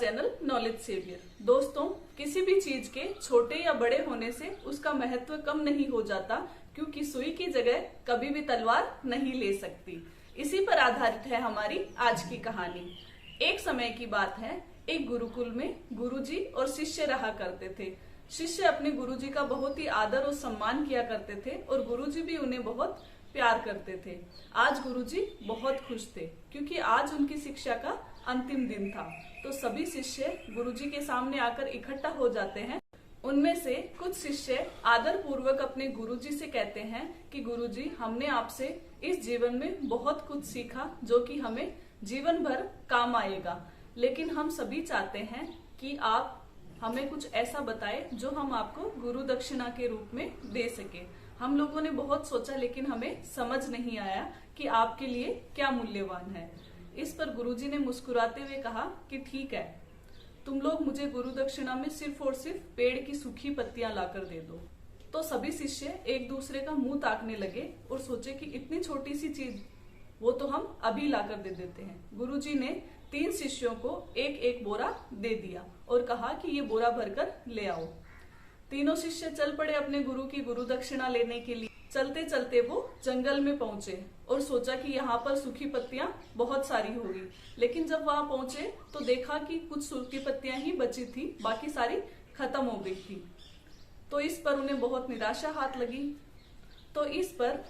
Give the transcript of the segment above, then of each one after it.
Channel knowledge saviour. दोस्तों, किसी भी चीज के छोटे या बड़े होने से उसका महत्व कम नहीं हो जाता, क्योंकि सुई की जगह कभी भी तलवार नहीं ले सकती। इसी पर आधारित है हमारी आज की कहानी। एक समय की बात है, एक गुरुकुल में गुरुजी और शिष्य रहा करते थे। शिष्य अपने गुरुजी का बहुत ही आदर और सम्मान किया करते थे और गुरुजी भी उन्हें बहुत प्यार करते थे। आज गुरुजी बहुत खुश थे, क्योंकि आज उनकी शिक्षा का अंतिम दिन था। तो सभी शिष्य गुरुजी के सामने आकर इकट्ठा हो जाते हैं। उनमें से कुछ शिष्य आदर पूर्वक अपने गुरुजी से कहते हैं कि गुरुजी, हमने आपसे इस जीवन में बहुत कुछ सीखा जो कि हमें जीवन भर काम आएगा, लेकिन हम सभी चाहते हैं कि आप हमें कुछ ऐसा बताएं जो हम आपको गुरु दक्षिणा के रूप में दे सके। हम लोगों ने बहुत सोचा, लेकिन हमें समझ नहीं आया कि आपके लिए क्या मूल्यवान है। इस पर गुरुजी ने मुस्कुराते हुए कहा कि ठीक है, तुम लोग मुझे गुरु दक्षिणा में सिर्फ और सिर्फ पेड़ की सूखी पत्तियां लाकर दे दो। तो सभी शिष्य एक दूसरे का मुंह ताकने लगे और सोचे कि इतनी छोटी सी चीज, वो तो हम अभी लाकर दे देते हैं। गुरुजी ने 3 शिष्यों को एक एक बोरा दे दिया और कहा कि ये बोरा भरकर ले आओ। तीनों शिष्य चल पड़े अपने गुरु की गुरु दक्षिणा लेने के लिए। चलते चलते वो जंगल में पहुंचे और सोचा कि यहाँ पर सूखी पत्तियां बहुत सारी होगी, लेकिन जब वहां पहुंचे तो देखा कि कुछ सूखी पत्तियां ही बची थी, बाकी सारी खत्म हो गई थी। तो इस पर उन्हें बहुत निराशा हाथ लगी। तो इस पर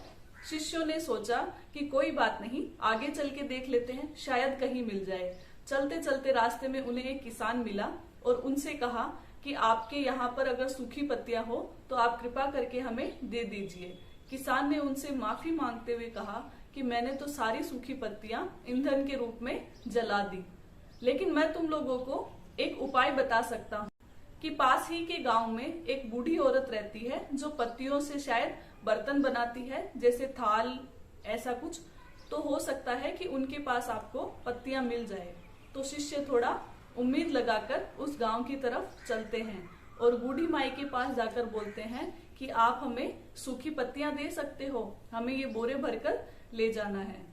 शिष्यों ने सोचा कि कोई बात नहीं, आगे चल के देख लेते हैं, शायद कहीं मिल जाए। चलते चलते रास्ते में उन्हें एक किसान मिला और उनसे कहा कि आपके यहाँ पर अगर सूखी पत्तियां हो तो आप कृपा करके हमें दे दीजिए। किसान ने उनसे माफी मांगते हुए कहा कि मैंने तो सारी सूखी पत्तियां ईंधन के रूप में जला दी, लेकिन मैं तुम लोगों को एक उपाय बता सकता हूँ कि पास ही के गांव में एक बूढ़ी औरत रहती है जो पत्तियों से शायद बर्तन बनाती है, जैसे थाल, ऐसा कुछ। तो हो सकता है कि उनके पास आपको पत्तियां मिल जाए। तो शिष्य थोड़ा उम्मीद लगाकर उस गांव की तरफ चलते हैं और बूढ़ी माई के पास जाकर बोलते हैं कि आप हमें सूखी पत्तियां दे सकते हो, हमें ये बोरे भरकर ले जाना है।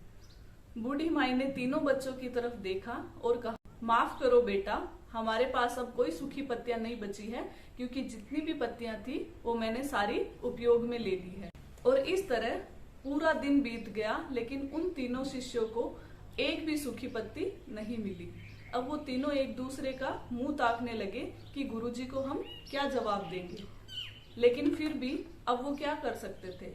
बूढ़ी माई ने तीनों बच्चों की तरफ देखा और कहा, माफ करो बेटा, हमारे पास अब कोई सूखी पत्तियां नहीं बची है, क्योंकि जितनी भी पत्तियां थी वो मैंने सारी उपयोग में ले ली है। और इस तरह पूरा दिन बीत गया, लेकिन उन तीनों शिष्यों को एक भी सूखी पत्ती नहीं मिली। अब वो तीनों एक दूसरे का मुंह ताकने लगे कि गुरुजी को हम क्या जवाब देंगे, लेकिन फिर भी अब वो क्या कर सकते थे।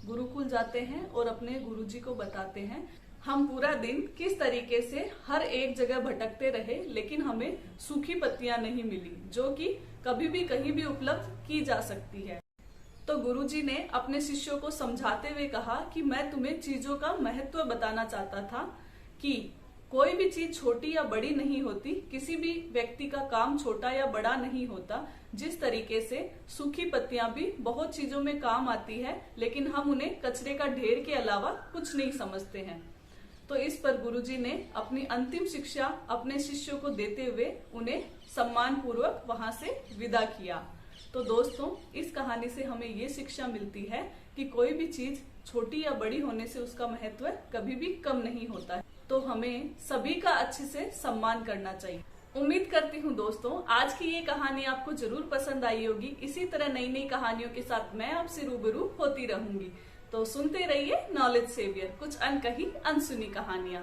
गुरुकुल जाते हैं और अपने गुरुजी को बताते हैं, हम पूरा दिन किस तरीके से हर एक जगह भटकते रहे, लेकिन हमें सूखी पत्तियां नहीं मिली जो कि कभी भी कहीं भी उपलब्ध की जा सकती है। तो गुरुजी ने अपने शिष्यों को समझाते हुए कहा कि मैं तुम्हें चीजों का महत्व बताना चाहता था कि कोई भी चीज छोटी या बड़ी नहीं होती, किसी भी व्यक्ति का काम छोटा या बड़ा नहीं होता। जिस तरीके से सूखी पत्तियां भी बहुत चीजों में काम आती है, लेकिन हम उन्हें कचरे का ढेर के अलावा कुछ नहीं समझते हैं। तो इस पर गुरुजी ने अपनी अंतिम शिक्षा अपने शिष्यों को देते हुए उन्हें सम्मान पूर्वक वहां से विदा किया। तो दोस्तों, इस कहानी से हमें ये शिक्षा मिलती है कि कोई भी चीज छोटी या बड़ी होने से उसका महत्व कभी भी कम नहीं होता है। तो हमें सभी का अच्छे से सम्मान करना चाहिए। उम्मीद करती हूँ दोस्तों, आज की ये कहानी आपको जरूर पसंद आई होगी। इसी तरह नई नई कहानियों के साथ मैं आपसे रूबरू होती रहूंगी। तो सुनते रहिए नॉलेज सेवियर, कुछ अनकही अनसुनी कहानियां।